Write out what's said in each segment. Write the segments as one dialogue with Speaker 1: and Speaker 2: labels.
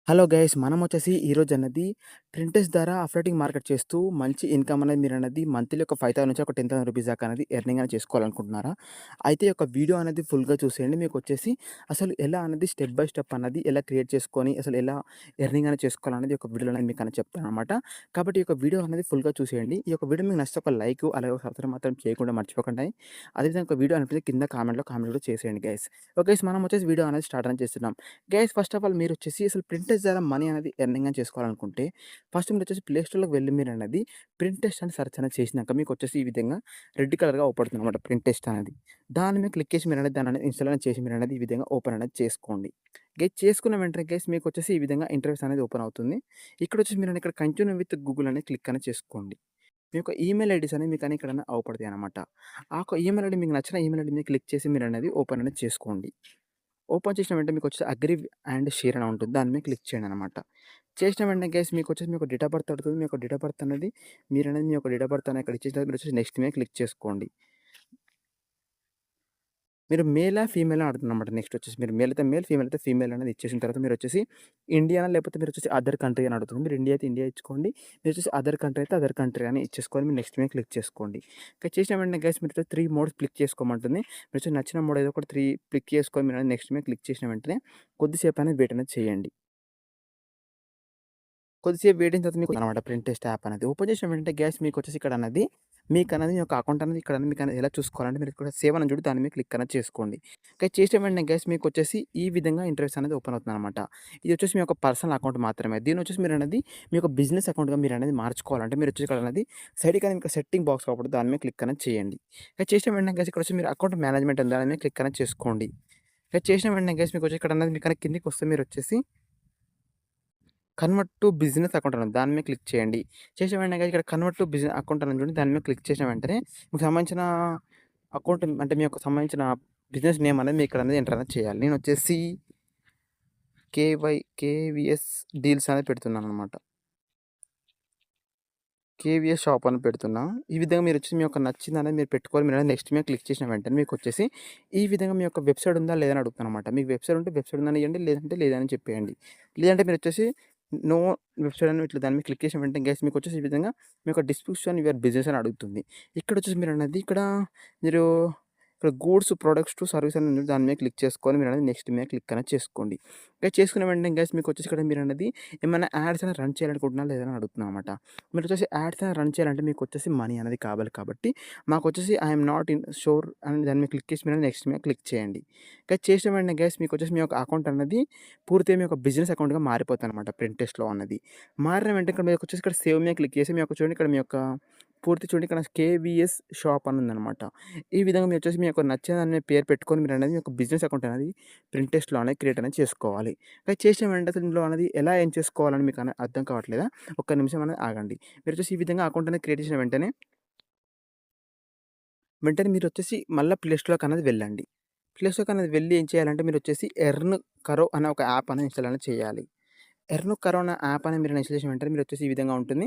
Speaker 1: Hello guys! మనమొచ్చేసి ఈరోజు అన్నది printers ద్వారా అఫ్‌లోటింగ్ మార్కెట్ చేస్తూ మంచి ఇన్‌కమ్ అనేది మీరన్నది మంత్లీ ఒక 5,000 నుంచి ఒక 10,000 రూపీస్ దాకా అనేది ఎర్నింగ్ అనేది చేసుకోవాలనుకుంటున్నారా? అయితే ఈ యొక్క వీడియో అనేది ఫుల్‌గా చూసేయండి. మీకొచ్చేసి అసలు ఎలా అన్నది స్టెప్ బై స్టెప్ అన్నది ఎలా క్రియేట్ చేసుకొని అసలు ఎలా ఎర్నింగ్ అనేది చేసుకోవాలనేది ఒక వీడియోలో అనేది మీకనేది చెప్తాననమాట. కాబట్టి ఈ యొక్క వీడియో అనేది ఫుల్‌గా చూసేయండి. ఈ యొక్క వీడియో మీకు నచ్చితే ఒక లైక్ అలాగే ఒక సబ్స్క్రైబ్ మాత్రం చేయకుండా మర్చిపోకండి. అదేవిధంగా ఒక వీడియో అనిపిస్తే కింద కామెంట్ కూడా చేసేయండి గైస్. ఓకే గైస్, మనం వచ్చేసి వీడియో అనేది స్టార్ట్ అనేది చేస్తున్నాం. గైస్ ఫస్ట్ ఆఫ్ ఆల్ మీరొచ్చేసి అసలు ప్రింటర్స్ ద్వారా మనీ అనేది ఎర్నింగ్ అని చేసుకోవాలనుకుంటే, ఫస్ట్ మీరొచ్చేసి ప్లే స్టోర్‌లోకి వెళ్లి మీరన్నది ప్రింటెస్ట్ అని సెర్చ్ అనేది చేసినాక మీకొచ్చేసి ఈ విధంగా రెడ్ కలర్‌గా అవుపడుతుందనమాట ప్రింటెస్ట్ అనేది. దాని మీద క్లిక్ చేసి మీరనేది దాన్ననేది ఇన్‌స్టాల్ అనేది చేసి మీరనేది ఈ విధంగా ఓపెన్ అనేది చేసుకోండి. గైస్ చేసుకున్న వెంటనే గైస్ మీకొచ్చేసి ఈ విధంగా ఇంటర్ఫేస్ అనేది ఓపెన్ అవుతుంది. ఇక్కడొచ్చేసి మీరని ఇక్కడ కంటిన్యూ విత్ గూగుల్ అనేది క్లిక్ అనేది చేసుకోండి. మీ యొక్క ఈమెయిల్ ఐడీస్ అనేవి మీకని ఇక్కడనే అవుపడతాయనమాట. ఆ యొక్క ఈమెయిల్ ఐడీ మీకు నచ్చిన ఈమెయిల్ ఐడీ మీద క్లిక్ చేసి మీరనేది ఓపెన్ అనేది చేసుకోండి. ఓపెన్ చేసిన వెంటనే మీకొచ్చేసి అగ్రీ అండ్ షేర్ అని ఉంటుంది. దాని మీద క్లిక్ చేయండనమాట. చేసిన వెంటనే గైస్ మీకొచ్చేసి మీ యొక్క డేట్ ఆఫ్ బర్త్ అడుగుతది. మీ యొక్క డేట్ ఆఫ్ బర్త్ అనేది మీరనేది మీ యొక్క డేట్ ఆఫ్ బర్త్ అనేది ఇక్కడ ఇచ్చేసిన తర్వాత మీరొచ్చేసి నెక్స్ట్ మీద క్లిక్ చేసుకోండి. మీరు మేలా? ఫీమేలా? అడుగుతుందనమాట. నెక్స్ట్ వచ్చేసి మీరు మేల్ అయితే మేల్, ఫీమేల్ అయితే ఫీమేల్ అనేది ఇచ్చేసిన తర్వాత మీరొచ్చేసి ఇండియానా? లేకపోతే మీరొచ్చేసి అదర్ కంట్రీ అని అడుగుతుంది. మీరు ఇండియా అయితే ఇండియా ఇచ్చుకోండి. మీరొచ్చేసి అదర్ కంట్రీ అయితే అదర్ కంట్రీ అని ఇచ్చేసుకొని మీరు నెక్స్ట్ మీద క్లిక్ చేసుకోండి. ఇక చేసిన వెంటనే గైస్ మీరైతే 3 మోడ్స్ క్లిక్ చేసుకోమంటుంది. మీరొచ్చేసి నచ్చిన మోడ్ ఏదో ఒకటి 3 క్లిక్ చేసుకొని మీరు నెక్స్ట్ మీద క్లిక్ చేసిన వెంటనే కొద్దిసేపు అనేది వెయిట్ అనేది చేయండి. కొద్దిసేపు వెయిట్ అయిన తర్వాత మీకు అనమాట ప్రింట్ టెస్ట్ యాప్ అనేది. ఓపెన్ చేసిన వెంటనే గ్యాస్ మీకొచ్చేసి ఇక్కడ అన్నది మీకన్నది మీ యొక్క అకౌంట్ అనేది ఇక్కడ మీకనేది ఎలా చూసుకోవాలంటే మీరు ఇక్కడ సేవ్ అని చూడు దాని మీద క్లిక్ అనేది చేసుకోండి. ఇక చేసిన వెంటనే గ్యాస్ మీకొచ్చేసి ఈ విధంగా ఇంటర్ఫేస్ అనేది ఓపెన్ అవుతుందనమాట. ఇది వచ్చేసి మీ యొక్క పర్సనల్ అకౌంట్ మాత్రమే. దీన్ని వచ్చేసి మీరనేది మీ యొక్క బిజినెస్ అకౌంట్‌గా మీరనేది మార్చుకోవాలంటే మీరొచ్చేసి ఇక్కడ అనేది సైడ్‌కి మీకు సెట్టింగ్ బాక్స్ కనపడుతది. దాని మీద క్లిక్ అనేది చేయండి. ఇక చేసిన వెంటనే గ్యాస్ ఇక్కడొచ్చి మీరు అకౌంట్ మేనేజ్మెంట్ ఉంది. దాని మీద క్లిక్ అనేది చేసుకోండి. ఇక చేసిన వెంటనే గ్యాస్ మీకొచ్చి ఇక్కడ అన్నది మీకన్నా కిందకొస్తే మీరొచ్చేసి కన్వర్ట్ టు బిజినెస్ అకౌంట్ అని ఉంది. దాని మీద క్లిక్ చేయండి. చేసిన వెంటనే ఇక్కడ కన్వర్ట్ టు అకౌంట్ అని చూడండి. దాని మీద క్లిక్ చేసిన వెంటనే మీకు సంబంధించిన అకౌంట్ అంటే మీ యొక్క సంబంధించిన బిజినెస్ నేమ్ అనేది మీరు ఇక్కడ అనేది ఎంటర్ అనేది చేయాలి. నేనొచ్చేసి కేవీఎస్ డీల్స్ అనేది పెడుతున్నాననమాట. కేవీఎస్ షాప్ అని పెడుతున్నా. ఈ విధంగా మీరొచ్చి మీ యొక్క నచ్చిందనేది మీరు పెట్టుకోవాలి. మీరనేది నెక్స్ట్ మీద క్లిక్ చేసిన వెంటనే మీకొచ్చేసి ఈ విధంగా మీ యొక్క వెబ్‌సైట్ ఉందా లేదా అని అడుగుతానమాట. మీకు వెబ్‌సైట్ ఉంటే వెబ్‌సైట్ ఉందని ఇయ్యండి. లేదంటే లేదని చెప్పేయండి. లేదంటే మీరొచ్చేసి నో వెబ్‌సైట్ అని ఇట్లా దాని మీద క్లిక్ చేసిన వెంటనే గైస్ మీకొచ్చేసి ఈ విధంగా మీ యొక్క డిస్క్రిప్షన్ యువర్ బిజినెస్ అని అడుగుతుంది. ఇక్కడొచ్చేసి మీరన్నది మీరు ఇక్కడ గూడ్స్, ప్రొడక్ట్స్ టు సర్వీస్ అని ఉంది. దాని మీద క్లిక్ చేసుకొని మీరనేది నెక్స్ట్ మీద క్లిక్ అనేది చేసుకోండి. ఇక చేసుకున్న వెంటనే గైస్ మీకొచ్చేసి ఇక్కడ మీరన్నది ఏమైనా యాడ్స్ అనేది రన్ చేయాలనుకుంటున్నారా లేదా అని అడుగుతుందనమాట. మీరొచ్చేసి యాడ్స్ అనేది రన్ చేయాలంటే మీకొచ్చేసి మనీ అనేది కావాలి కాబట్టి మాకొచ్చేసి ఐఎమ్ నాట్ ఇన్ షూర్ అని దాని మీద క్లిక్ చేసి మీరు నెక్స్ట్ మీద క్లిక్ చేయండి. ఇక చేసిన వెంటనే గైస్ మీకొచ్చేసి మీ యొక్క అకౌంట్ అన్నది పూర్తిగా మీ యొక్క బిజినెస్ అకౌంట్‌గా మారిపోతుందనమాట ప్రింటెస్ట్‌లో అన్నది. మారిన వెంటనే ఇక్కడ మీకొచ్చేసి ఇక్కడ సేవ్ మీద క్లిక్ చేసి మీ యొక్క చూడండి ఇక్కడ మీ యొక్క పూర్తి చూడండి ఇక్కడ కేవీఎస్ షాప్ అని ఉందనమాట. ఈ విధంగా మీరొచ్చేసి మీ యొక్క నచ్చిన దాని మీద పేరు పెట్టుకొని మీరనేది మీ యొక్క బిజినెస్ అకౌంట్ అనేది ప్రింటెస్ట్‌లో అనేది క్రియేట్ అనేది చేసుకోవాలి. ఇక చేసిన వెంటనే ఇందులో అనేది ఎలా ఏం చేసుకోవాలని మీకు అర్థం కావట్లేదా? ఒక్క నిమిషం అనేది ఆగండి. మీరొచ్చేసి ఈ విధంగా అకౌంట్ అనేది క్రియేట్ చేసిన వెంటనే మీరొచ్చేసి మళ్ళా ప్లే స్టోర్‌కనేది వెళ్ళండి. ప్లే స్టోర్‌కనేది వెళ్ళి ఏం చేయాలంటే మీరొచ్చేసి ఎర్న్ కరో అనే ఒక యాప్ అనేది ఇన్‌స్టాల్ అనేది చేయాలి. ఎర్న్ కరో అనే యాప్ అనేది మీరు ఇన్‌స్టాల్ చేసిన వెంటనే మీరొచ్చేసి ఈ విధంగా ఉంటుంది.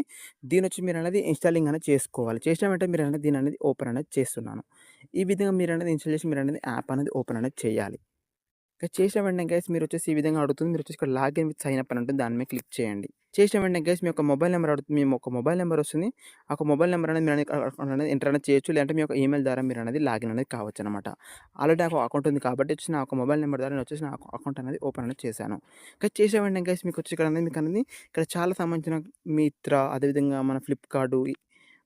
Speaker 1: దీనొచ్చి మీరనేది ఇన్‌స్టాలింగ్ అనేది చేసుకోవాలి. చేసిన వెంటనే మీరనేది దీననేది ఓపెన్ అనేది చేస్తున్నాను. ఈ విధంగా మీరనేది ఇన్‌స్టాల్ చేసి మీరనేది యాప్ అనేది ఓపెన్ అనేది చేయాలి. ఇక చేసిన వెంటనే గైస్ మీరొచ్చేసి ఈ విధంగా అడుగుతుంది. మీరొచ్చేసి ఇక్కడ లాగిన్ విత్ సైన్ అప్ అని ఉంటుంది. దాని మీద క్లిక్ చేయండి. చేసిన వెంటనే గైస్ మీ యొక్క మొబైల్ నంబర్ అడుగుతుంది. మీ యొక్క మొబైల్ నంబర్ వస్తుంది. ఆ యొక్క మొబైల్ నంబర్ అనేది మీరనేది అనేది ఎంటర్ అనేది చేయొచ్చు. లేదంటే మీ యొక్క ఈమెయిల్ ద్వారా మీరనేది లాగిన్ అనేది కావచ్చనమాట. ఆల్రెడీ నాకు అకౌంట్ ఉంది కాబట్టి వచ్చి నా యొక్క మొబైల్ నంబర్ ద్వారా నేనొచ్చేసి నా అకౌంట్ అనేది ఓపెన్ అనేది చేశాను. ఇక చేసిన వెంటనే గైస్ మీకొచ్చి మీకనేది ఇక్కడ చాలా సంబంధించిన మిత్రా అదేవిధంగా మన ఫ్లిప్‌కార్డు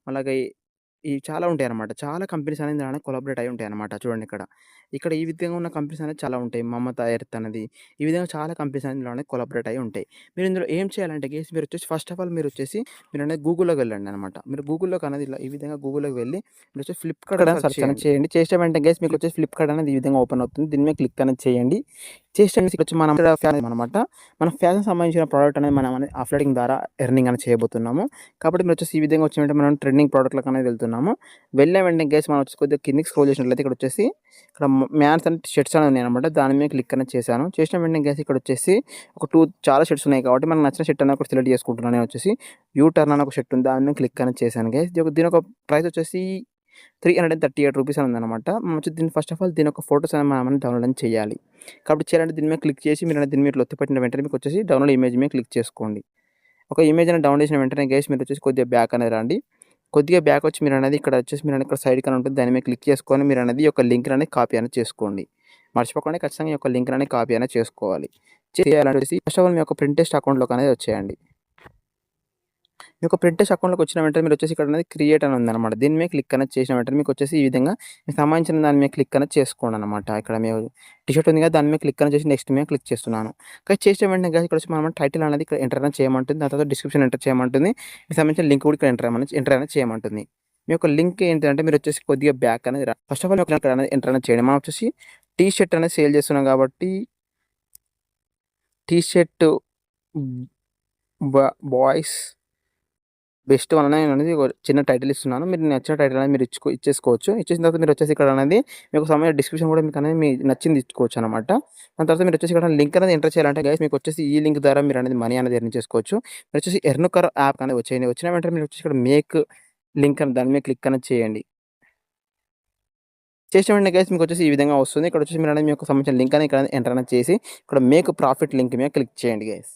Speaker 1: అలాగే చాలా ఉంటాయన్నమాట. చాలా కంపెనీస్ అనేది దాంట్లో కొలాబరేట్ అయ్యి ఉంటాయన్నమాట. చూడండి ఇక్కడ. ఇక్కడ ఈ విధంగా ఉన్న కంపెనీస్ అనేది చాలా ఉంటాయి. మమతా ఎర్త్ అనేది. ఈ విధంగా చాలా కంపెనీస్ అనేది ఇందులోనే కొలాబరేట్ అయ్యి ఉంటాయి. మీరు ఇందులో ఏం చేయాలంటే గైస్ మీరొచ్చేసి ఫస్ట్ ఆఫ్ ఆల్ మీరనేది గూగుల్‌లోకి వెళ్ళండనమాట. మీరు గూగుల్‌లోకి అనేది ఇలా ఈ విధంగా గూగుల్‌లోకి వెళ్లి మీరొచ్చేసి ఫ్లిప్‌కార్ట్ అని సెర్చ్ అనేది చేయండి. చేసిన వెంటనే గైస్ మీకొచ్చేసి ఫ్లిప్‌కార్ట్ అనేది ఈ విధంగా ఓపెన్ అవుతుంది. దీని మీద క్లిక్ అనేది చేయండి. చేసిన వచ్చి మనం ఇక్కడ ఫ్యాషన్ అనమాట. మన ఫ్యాషన్ సంబంధించిన ప్రొడక్ట్ అనేది మనం అనేది అప్‌లోడింగ్ ద్వారా ఎర్నింగ్ అనేది చేయబోతున్నాము. కాబట్టి మీరొచ్చేసి ఈ విధంగా వచ్చిన వెంటనే మనం ట్రెండింగ్ ప్రొడక్ట్‌లకి అనేది వెళ్తున్నాము. వెళ్ళిన వెంటనే గైస్ మనం వచ్చేసి కొద్దిగా కిందకి స్క్రోల్ చేసినట్లయితే ఇక్కడొచ్చేసి ఇక్కడ మ్యాన్స్ అండ్ షర్ట్స్ అని ఉన్నాయన్నమాట. దాని మీద క్లిక్ అనేది చేశాను. చేసిన వెంటనే గైస్ ఇక్కడొచ్చేసి ఒక చాలా షర్ట్స్ ఉన్నాయి కాబట్టి మనకు నచ్చిన షర్ట్ అనేది ఒకటి సెలెక్ట్ చేసుకుంటున్నాను. నేను వచ్చేసి యూ టర్న్ అని ఒక షర్ట్ ఉంది. దాని మీద క్లిక్ అనేది చేశాను గైస్. దీని యొక్క ప్రైస్ వచ్చేసి రూ. 338 అని ఉందన్నమాట. మనం వచ్చి దీన్ని ఫస్ట్ ఆఫ్ ఆల్ దీని యొక్క ఫోటోస్ అనేది మనం డౌన్లోడ్ అనేది చేయాలి. కాబట్టి చేయాలంటే దీని మీద క్లిక్ చేసి మీరనేది దీని మీద ఇట్లా ఒత్తి పట్టిన వెంటనే మీకొచ్చేసి డౌన్లోడ్ ఇమేజ్ మీద క్లిక్ చేసుకోండి. ఒక ఇమేజ్ అనేది డౌన్లోడ్ చేసిన వెంటనే గైస్ మీరొచ్చేసి కొద్దిగా బ్యాక్ అనేది రండి. కొద్దిగా బ్యాక్ వచ్చి మీరనేది ఇక్కడ వచ్చేసి మీరనేది ఇక్కడ సైడ్‌కని ఉంటుంది. దాని మీద క్లిక్ చేసుకొని మీరనేది ఈ యొక్క లింక్ అనేది కాపీ అనేది చేసుకోండి. మర్చిపోకుండా ఖచ్చితంగా ఈ యొక్క లింక్ అనేది కాపీ అనేది చేసుకోవాలి. చేయాలనేసి ఫస్ట్ ఆఫ్ ఆల్ మీ యొక్క ప్రింటెస్ట్ అకౌంట్‌లోకి అనేది వచ్చేయండి. మీ యొక్క ప్రింటెస్ట్ అకౌంట్‌లోకి వచ్చిన వెంటనే మీరొచ్చేసి ఇక్కడ అనేది క్రియేట్ అని ఉందన్నమాట. దీని మీద క్లిక్ అనేది చేసిన వెంటనే మీకొచ్చేసి ఈ విధంగా మీకు సంబంధించిన దాని మీద క్లిక్ అనేది చేసుకోండన్నమాట. ఇక్కడ మీరు టీ షర్ట్ ఉంది కదా! దాని మీద క్లిక్ అనేది చేసి నెక్స్ట్ మీద క్లిక్ చేస్తున్నాను. చేసిన వెంటనే గైస్ ఇక్కడొచ్చి మనం టైటిల్ అనేది ఇక్కడ ఎంటర్ అనేది చేయమంటుంది. దాని తర్వాత డిస్క్రిప్షన్ ఎంటర్ చేయమంటుంది. మీకు సంబంధించిన లింక్ కూడా ఇక్కడ ఎంటర్ అనేది చేయమంటుంది. మీ యొక్క లింక్ ఏంటంటే మీరొచ్చేసి కొద్దిగా బ్యాక్ అనేది ఫస్ట్ ఆఫ్ ఆల్ ఇక్కడ అనేది ఎంటర్ అనేది చేయండి. మనం వచ్చేసి టీ షర్ట్ అనేది సేల్ చేస్తున్నాం కాబట్టి T shirt boys best one అనేది ఒక చిన్న టైటిల్ ఇస్తున్నాను. మీరు నచ్చిన టైటిల్ అనేది మీరు ఇచ్చేసుకోవచ్చు. ఇచ్చేసిన తర్వాత మీరొచ్చేసి ఇక్కడ అనేది మీకు సమయం డిస్క్రిప్షన్ కూడా మీకు అనేది మీకు నచ్చింది ఇచ్చుకోవచ్చనమాట. దాని తర్వాత మీరొచ్చేసి ఇక్కడ లింక్ అనేది ఎంటర్ చేయాలంటే గైస్ మీకొచ్చేసి ఈ లింక్ ద్వారా మీరనేది మనీ అనేది ఎర్న్ చేసుకోవచ్చు. మీరొచ్చేసి ఎర్న్‌కర్ యాప్ అనేది వచ్చేయండి. వచ్చిన వెంటనే మీరొచ్చేసి ఇక్కడ మేక్ లింక్ అని దాని మీద క్లిక్ అనేది చేయండి. చేసిన వెంటనే గైస్ మీకొచ్చేసి ఈ విధంగా వస్తుంది. ఇక్కడొచ్చేసి మీరనేది మీ యొక్క సంబంధించిన లింక్ అనేది ఇక్కడ ఎంటర్ అనేది చేసి ఇక్కడ మేక్ ప్రాఫిట్ లింక్ మీద క్లిక్ చేయండి గైస్.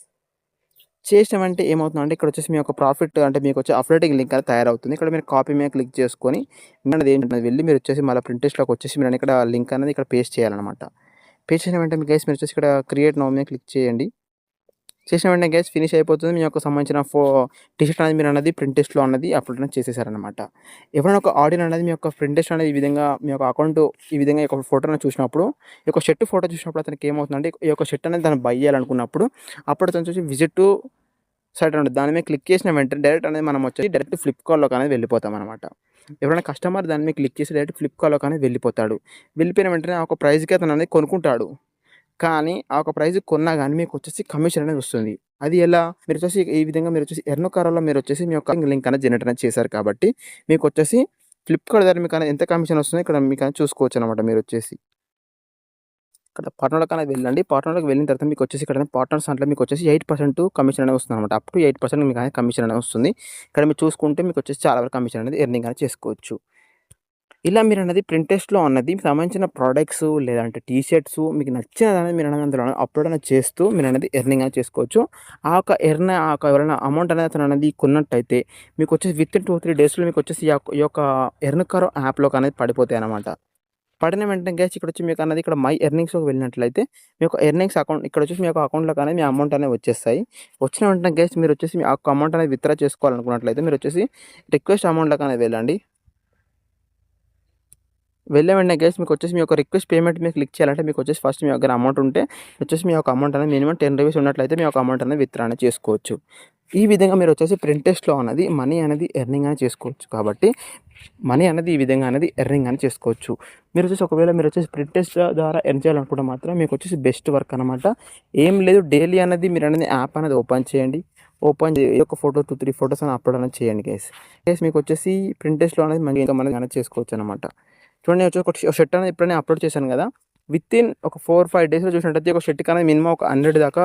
Speaker 1: చేసినామంటే ఏమవుతుందంటే ఇక్కడొచ్చేసి మీ యొక్క ప్రాఫిట్ అంటే మీకొచ్చే అఫిలియేటింగ్ లింక్ అనేది తయారవుతుంది. ఇక్కడ మీరు కాపీ మీద క్లిక్ చేసుకొని మీరనేది ఏంటన్నది వెళ్ళి మీరొచ్చేసి మళ్ళీ ప్రింటెస్ట్‌లోకి వచ్చేసి మీరని ఇక్కడ లింక్ అనేది ఇక్కడ పేస్ట్ చేయాలనమాట. పేస్ట్ చేసిన వెంటనే గైస్ మీరొచ్చేసి ఇక్కడ క్రియేట్ నౌ మీద క్లిక్ చేయండి. చేసిన వెంటనే గైస్ ఫినిష్ అయిపోతుంది. మీ యొక్క సంబంధించిన టీ షర్ట్ అనేది మీరన్నది ప్రింటెస్ట్‌లో అన్నది అప్‌లోడ్ అనేది చేసేసారనమాట. ఎవరైనా ఒక ఆడియన్స్ అనేది మీ యొక్క ప్రింటెస్ట్ అనేది ఈ విధంగా మీ యొక్క అకౌంట్ ఈ విధంగా ఈ యొక్క ఫోటోని చూసినప్పుడు ఈ యొక్క షర్ట్ ఫోటో చూసినప్పుడు అతనికి ఏమవుతుందంటే ఈ యొక్క షర్ట్ అనేది తను బై చేయాలనుకున్నప్పుడు అప్పుడు అతను చూసి విజిట్ టు సైట్ ఉంటుంది. దాని మీద క్లిక్ చేసిన వెంటనే డైరెక్ట్ అనేది మనం వచ్చేసి డైరెక్ట్ ఫ్లిప్‌కార్ట్‌లోకి అనేది వెళ్ళిపోతామనమాట. ఎవరైనా కస్టమర్ దాని మీద క్లిక్ చేసి డైరెక్ట్ ఫ్లిప్‌కార్ట్‌లోకి అనేది వెళ్ళిపోతాడు. వెళ్ళిపోయిన వెంటనే ఆ ఒక ప్రైస్‌కి అతను అనేది కొనుక్కుంటాడు. కానీ ఆ ఒక ప్రైస్‌కి కొన్నా గానీ మీకొచ్చేసి కమిషన్ అనేది వస్తుంది. అది ఎలా? మీరొచ్చేసి ఈ విధంగా మీరొచ్చేసి ఎర్న్‌కారోలో మీరొచ్చేసి మీ యొక్క లింక్ అనేది జనరేట్ అనేది చేశారు కాబట్టి మీకొచ్చేసి ఫ్లిప్‌కార్ట్ ద్వారా మీకనేది ఎంత కమిషన్ వస్తుందో ఇక్కడ మీకనేది చూసుకోవచ్చనమాట మీరొచ్చేసి. ఇక్కడ పార్ట్నర్‌లోకి అనేది వెళ్ళండి. పార్ట్నర్‌లోకి వెళ్ళిన తర్వాత మీకొచ్చేసి ఇక్కడ పార్ట్నర్స్ దాంట్లో మీకొచ్చేసి 8% కమిషన్ అనేది వస్తుందనమాట. అప్ టు 8% మీకనేది కమిషన్ అనేది వస్తుంది. ఇక్కడ మీరు చూసుకుంటే మీకొచ్చేసి చాలా వరకు కమిషన్ అనేది ఎర్నింగ్ అనేది చేసుకోవచ్చు. ఇలా మీరన్నది ప్రింటెస్ట్‌లో అన్నది మీకు సంబంధించిన ప్రొడక్ట్స్ లేదంటే టీ షర్ట్స్ మీకు నచ్చినదనేది మీరనేది అందులో అప్‌లోడ్ అనేది చేస్తూ మీరనేది ఎర్నింగ్ అనేది చేసుకోవచ్చు. ఆ యొక్క ఎవరైనా అమౌంట్ అనేది అతననేది కొన్నట్టయితే మీకొచ్చేసి వితిన్ 2, 3 డేస్‌లో మీకొచ్చేసి ఈ యొక్క ఎర్న్‌కరో యాప్‌లోకి అనేది పడిపోతాయన్నమాట. పడిన వెంటనే గైస్ ఇక్కడొచ్చి మీకన్నది ఇక్కడ మై ఎర్నింగ్స్‌లోకి వెళ్ళినట్లయితే మీ యొక్క ఎర్నింగ్స్ అకౌంట్ ఇక్కడొచ్చేసి మీ యొక్క అకౌంట్‌లోకి అనేది మీ అమౌంట్ అనేవి వచ్చేస్తాయి. వచ్చిన వెంటనే గైస్ మీరొచ్చేసి మీ యొక్క అమౌంట్ అనేది విత్‌డ్రా చేసుకోవాలనుకున్నట్లయితే మీరొచ్చేసి రిక్వెస్ట్ అమౌంట్‌లోకి అనేది వెళ్ళండి. వెళ్ళే వెంటనే గైస్ మీకొచ్చేసి మీ యొక్క రిక్వెస్ట్ పేమెంట్ మీద క్లిక్ చేయాలంటే మీకొచ్చేసి ఫస్ట్ మీ దగ్గర అమౌంట్ ఉంటే వచ్చేసి మీ యొక్క అమౌంట్ అనేది మినిమమ్ రూ. 10 ఉన్నట్లయితే మీ యొక్క అమౌంట్ అనేది విత్‌డ్రా అనేది చేసుకోవచ్చు. ఈ విధంగా మీరొచ్చేసి ప్రింటెస్ట్‌లో అన్నది మనీ అనేది ఎర్నింగ్ అనేది చేసుకోవచ్చు. కాబట్టి మనీ అనేది ఈ విధంగా అనేది ఎర్నింగ్ అనేది చేసుకోవచ్చు. మీరొచ్చేసి ఒకవేళ మీరొచ్చేసి ప్రింటెస్ట్ ద్వారా ఎర్న్ చేయాలనుకుంటే మాత్రం మీకొచ్చేసి బెస్ట్ వర్క్ అనమాట. ఏం లేదు డైలీ అనేది మీరనేది యాప్ అనేది ఓపెన్ చేయండి. ఓపెన్ చేసి ఒక ఫోటో 2, 3 ఫోటోస్ అని అప్‌లోడ్ అనేది చేయండి గైస్. మీకొచ్చేసి ప్రింటెస్ట్‌లో అనేది మనీ ఇన్‌కమ్ అనేది చేసుకోవచ్చనమాట. చూడండి నేను వచ్చి ఒక షర్ట్ అనేది ఎప్పుడైనా అప్‌లోడ్ చేశాను కదా! వితిన్ ఒక 4, 5 డేస్‌లో చూసినట్టయితే ఒక షర్ట్‌కి అనేది మినిమమ్ ఒక 100 దాకా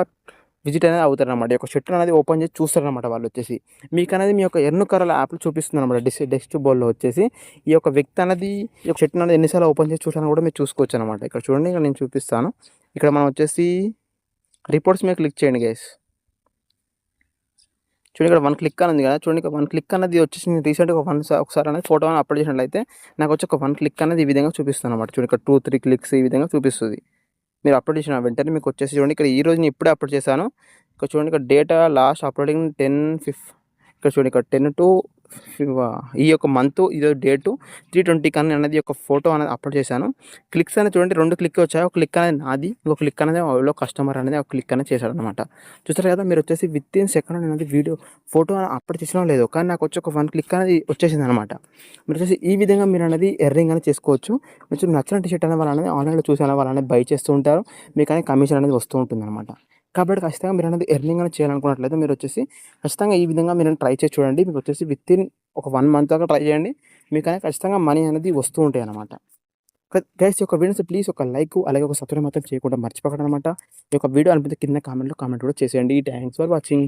Speaker 1: విజిట్ అనేది అవుతారనమాట. ఈ యొక్క షర్ట్ అనేది ఓపెన్ చేసి చూస్తారనమాట వాళ్ళొచ్చేసి. మీకనేది మీ యొక్క ఎర్న్‌కరల యాప్‌లో చూపిస్తుందనమాట. డెస్క్‌బోర్డ్‌లో వచ్చేసి ఈ యొక్క వ్యక్తి అనేది ఈ యొక్క షర్ట్ అనేది ఎన్ని సార్లు ఓపెన్ చేసి చూసానో కూడా మీరు చూసుకోవచ్చనమాట. ఇక్కడ చూడండి ఇక్కడ నేను చూపిస్తాను. ఇక్కడ మనం వచ్చేసి రిపోర్ట్స్ మీద క్లిక్ చేయండి గైస్. చూడండి ఇక్కడ 1 క్లిక్ అని ఉంది కదా! చూడండి ఇక్కడ 1 క్లిక్ అన్నది వచ్చేసి నేను రీసెంట్‌గా ఒకసారి అనేది ఫోటో అనేది అప్‌లోడ్ చేసినట్లయితే నాకొచ్చి ఒక 1 క్లిక్ అనేది ఈ విధంగా చూపిస్తుందనమాట. చూడండి ఇక్కడ 2, 3 క్లిక్స్ ఈ విధంగా చూపిస్తది. మీరు అప్‌లోడ్ చేసిన వెంటనే మీకొచ్చేసి చూడండి ఇక్కడ ఈరోజు నేను ఇప్పుడే అప్‌లోడ్ చేశాను. ఇక్కడ చూడండి ఇక్కడ డేటా లాస్ట్ అప్‌లోడింగ్ 10 ఇక్కడ చూడండి ఇక్కడ 10 టు ఈ యొక్క మంత్ ఈరోజు డేటు 3:20 కని అనేది ఒక ఫోటో అనేది అప్‌లోడ్ చేశాను. క్లిక్స్ అనేది చూడండి 2 క్లిక్ వచ్చాయి. ఒక క్లిక్ అనేది నాది. ఇంకో క్లిక్ అనేది ఎవరో కస్టమర్ అనేది ఒక క్లిక్ అనేది చేశాడనమాట. చూసారు కదా! మీరొచ్చేసి వితిన్ సెకండ్ నేనది ఫోటో అప్‌లోడ్ చేసినో లేదో కానీ నాకొచ్చి ఒక 1 క్లిక్ అనేది వచ్చేసిందనమాట. మీరొచ్చేసి ఈ విధంగా మీరనేది ఎర్నింగ్ అనేది చేసుకోవచ్చు. మీకు నచ్చిన టీ షర్ట్ అనే వాళ్ళనేది ఆన్‌లైన్‌లో చూసి అనే వాళ్ళనేది బై చేస్తూ ఉంటారు. మీకనేది కమిషన్ అనేది వస్తూ ఉంటుందనమాట. కాబట్టి ఖచ్చితంగా మీరనేది ఎర్నింగ్ అనేది చేయాలనుకున్నట్లయితే మీరొచ్చేసి ఖచ్చితంగా ఈ విధంగా మీరు ట్రై చేసి చూడండి. మీకొచ్చేసి వితిన్ ఒక 1 మంత్ దాకా ట్రై చేయండి. మీకనేది ఖచ్చితంగా మనీ అనేది వస్తూ ఉంటాయన్నమాట. గైస్ ఈ యొక్క వీడియోస్ ప్లీజ్ ఒక లైక్ అలాగే ఒక సబ్స్క్రైబ్ మాత్రం చేయకుండా మర్చిపోకండనమాట. ఈ యొక్క వీడియో అనిపిస్తే కింద కామెంట్ కూడా చేసేయండి. Thanks for watching.